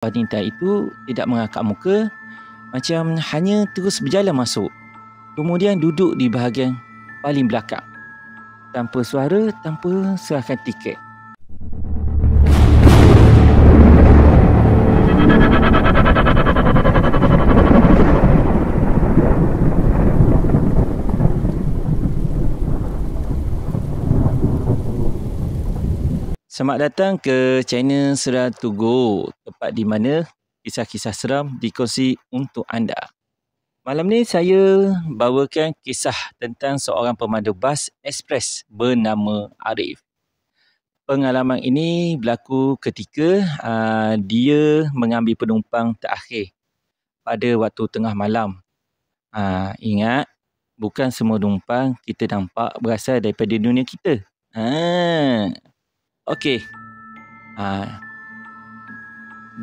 Wanita itu tidak mengangkat muka, macam hanya terus berjalan masuk. Kemudian duduk di bahagian paling belakang. Tanpa suara, tanpa serahkan tiket. Selamat datang ke channel Seram to Go, tempat di mana kisah-kisah seram dikongsi untuk anda. Malam ni saya bawakan kisah tentang seorang pemandu bas ekspres bernama Arif. Pengalaman ini berlaku ketika dia mengambil penumpang terakhir pada waktu tengah malam. Ingat, bukan semua penumpang kita nampak berasal daripada dunia kita. Okey.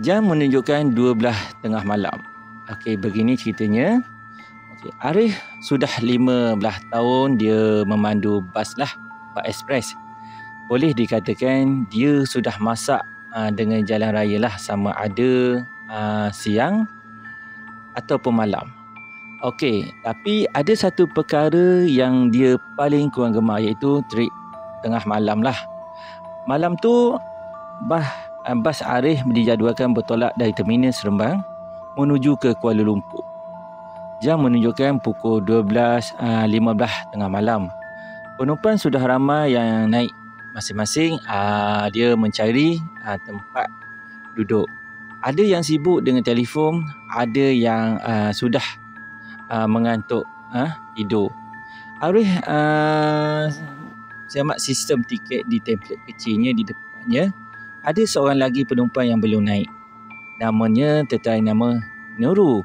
Jam menunjukkan 12 tengah malam. Okey, begini ceritanya. Okey, Arif sudah 15 tahun dia memandu bas lah, bas ekspres. Boleh dikatakan dia sudah masak dengan jalan raya lah, sama ada siang ataupun malam. Okey, tapi ada satu perkara yang dia paling kurang gemar, iaitu trip tengah malam lah. Malam tu bas Arif dijadualkan bertolak dari terminal Seremban menuju ke Kuala Lumpur. Jam menunjukkan pukul 12.15 tengah malam. Penumpang sudah ramai yang naik masing-masing. Dia mencari tempat duduk. Ada yang sibuk dengan telefon, ada yang sudah mengantuk tidur. Arif semak sistem tiket di template kecilnya di depannya. Ada seorang lagi penumpang yang belum naik. Namanya tertera nama Nurul.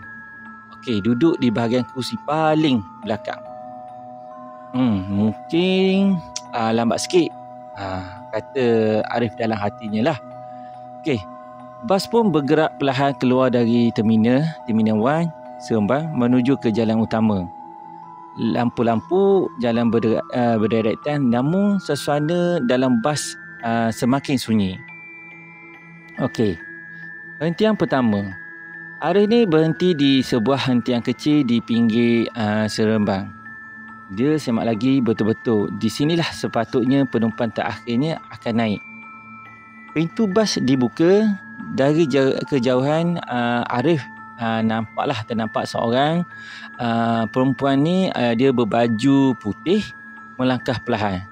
Okey, duduk di bahagian kursi paling belakang. Mungkin lambat sikit, kata Arif dalam hatinya lah. Okey, bas pun bergerak perlahan keluar dari Terminal 1 Seremban menuju ke jalan utama. Lampu-lampu jalan berderetan, namun suasana dalam bas semakin sunyi. Okey, hentian pertama. Arif ni berhenti di sebuah hentian kecil di pinggir Seremban. Dia semak lagi betul-betul. Di sinilah sepatutnya penumpang terakhirnya akan naik. Pintu bas dibuka. Dari kejauhan Arif ternampak seorang perempuan ni. Dia berbaju putih, melangkah perlahan.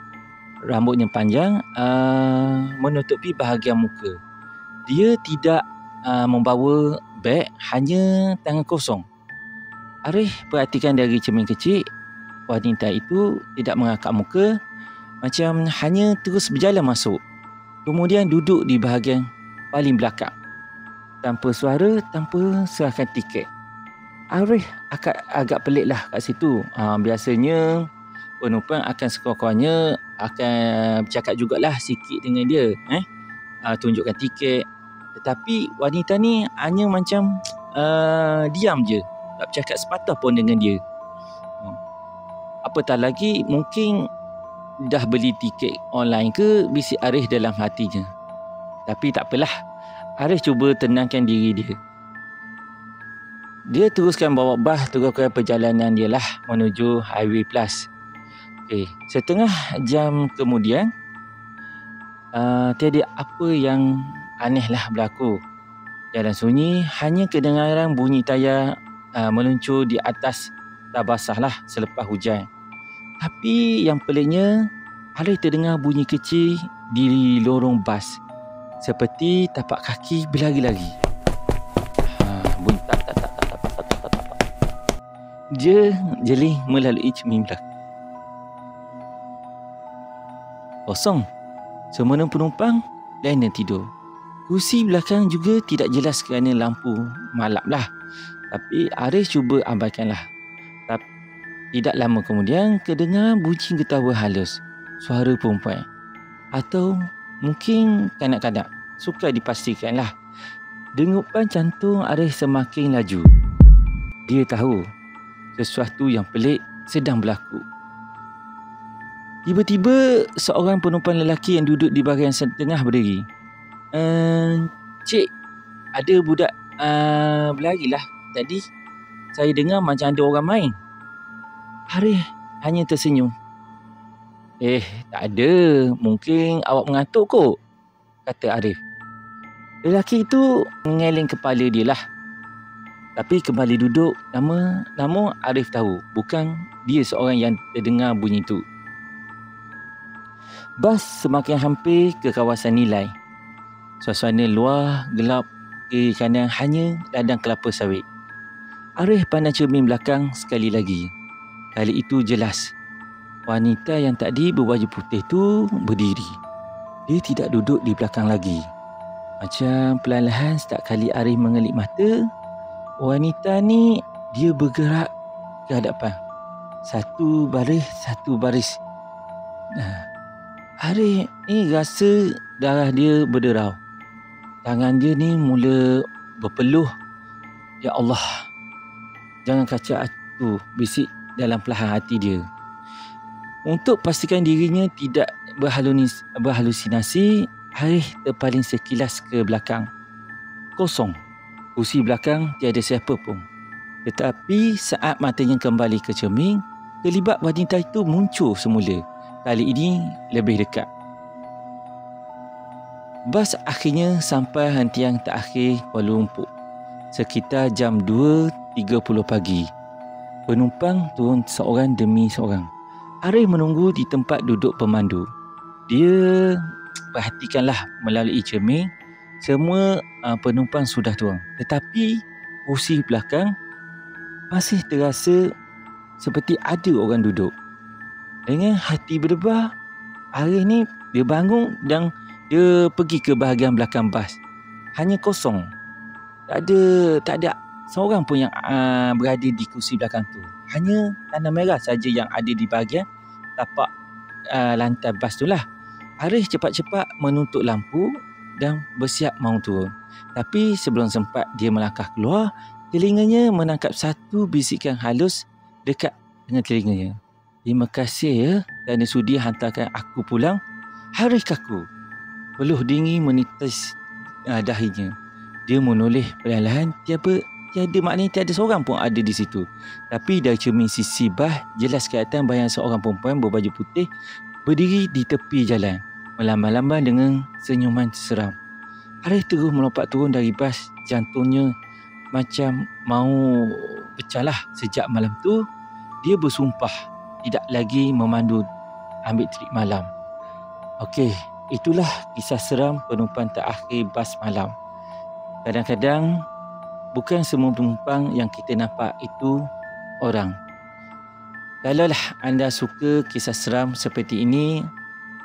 Rambutnya panjang, menutupi bahagian muka. Dia tidak membawa beg, hanya tangan kosong. Arif perhatikan dari cermin kecil. Wanita itu tidak mengangkat muka, macam hanya terus berjalan masuk. Kemudian duduk di bahagian paling belakang. Tanpa suara, tanpa serahkan tiket. Arif agak pelik lah kat situ. Biasanya penumpang akan sekurang-kurangnya akan bercakap jugalah sikit dengan dia. Tunjukkan tiket. Tetapi wanita ni hanya macam diam je. Tak bercakap sepatah pun dengan dia. Apatah lagi, mungkin dah beli tiket online ke, bisik Arif dalam hatinya. Tapi tak apalah. Arif cuba tenangkan diri dia. Dia teruskan bawa bas teruskan perjalanan dia lah menuju Highway Plus. Okey, setengah jam kemudian, tiada apa yang aneh lah berlaku. Jalan sunyi, hanya kedengaran bunyi tayar meluncur di atas tak basah lah selepas hujan. Tapi yang peliknya, Arif terdengar bunyi kecil di lorong bas, seperti tapak kaki berlari-lari. Bunyi tak. Dia jeli melalui cermin belakang. Kosong. Semua penumpang lain yang tidur. Kursi belakang juga tidak jelas kerana lampu malap lah. Tapi Arif cuba abaikanlah. Tapi tidak lama kemudian kedengar bunyi ketawa halus. Suara perempuan. Atau mungkin kanak-kanak. Sukar dipastikanlah. Dengupan jantung Arif semakin laju. Dia tahu sesuatu yang pelik sedang berlaku. Tiba-tiba seorang penumpang lelaki yang duduk di bahagian tengah berdiri. Cik, ada budak berlari lah. Tadi saya dengar macam ada orang main. Arif hanya tersenyum. Tak ada. Mungkin awak mengantuk kot, kata Arif. Lelaki itu mengeleng kepala dia lah. Tapi kembali duduk. Namun Arif tahu bukan dia seorang yang terdengar bunyi itu. Bas semakin hampir ke kawasan nilai. Suasana luar gelap, kiri kanan hanya ladang kelapa sawit. Arif pandang cermin belakang sekali lagi. Kali itu jelas. Wanita yang tadi berbaju putih tu berdiri. Dia tidak duduk di belakang lagi. Macam perlahan-lahan setiap kali Arif mengelip mata, wanita ni dia bergerak ke hadapan. Satu baris. Arif ni rasa darah dia berderau. Tangan dia ni mula berpeluh. Ya Allah, jangan kacau aku, bisik dalam perlahan hati dia. Untuk pastikan dirinya tidak berhalusinasi, Arif terpaling sekilas ke belakang. Kosong. Kursi belakang tiada siapa pun. Tetapi saat matanya kembali ke cermin, kelibat wanita itu muncul semula. Kali ini lebih dekat. Bas akhirnya sampai hentian terakhir Kuala Lumpur. Sekitar jam 2.30 pagi. Penumpang turun seorang demi seorang. Arif menunggu di tempat duduk pemandu. Dia perhatikanlah melalui cermin. Semua penumpang sudah turun. Tetapi kursi belakang masih terasa seperti ada orang duduk. Dengan hati berdebar, Arif ni dia bangun dan dia pergi ke bahagian belakang bas. Hanya kosong. Tak ada seorang pun yang berada di kursi belakang tu. Hanya tanda merah saja yang ada di bahagian tapak lantai bas tu lah. Arif cepat-cepat menutup lampu dan bersiap mahu turun. Tapi sebelum sempat dia melangkah keluar, telinganya menangkap satu bisikan halus dekat dengan telinganya. Terima kasih ya kerana sudi hantarkan aku pulang. Arif kaku. Peluh dingin menitis dahinya. Dia menoleh perlahan-lahan. Tiada maknanya tiada seorang pun ada di situ. Tapi dari cermin sisi bas, jelas kelihatan bayangan seorang perempuan berbaju putih berdiri di tepi jalan, melambai-lambai dengan senyuman seram. Arif terus melompat turun dari bas. Jantungnya macam mau pecah lah. Sejak malam tu, dia bersumpah tidak lagi memandu ambil trip malam. Okey, itulah kisah seram penumpang terakhir bas malam. Kadang-kadang bukan semua penumpang yang kita nampak itu orang. Kalaulah anda suka kisah seram seperti ini,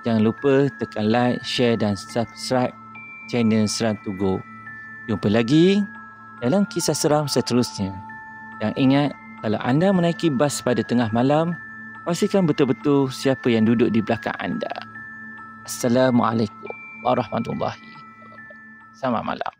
jangan lupa tekan like, share dan subscribe channel Seram To Go. Jumpa lagi dalam kisah seram seterusnya. Dan ingat, kalau anda menaiki bas pada tengah malam, pastikan betul-betul siapa yang duduk di belakang anda. Assalamualaikum warahmatullahi wabarakatuh. Selamat malam.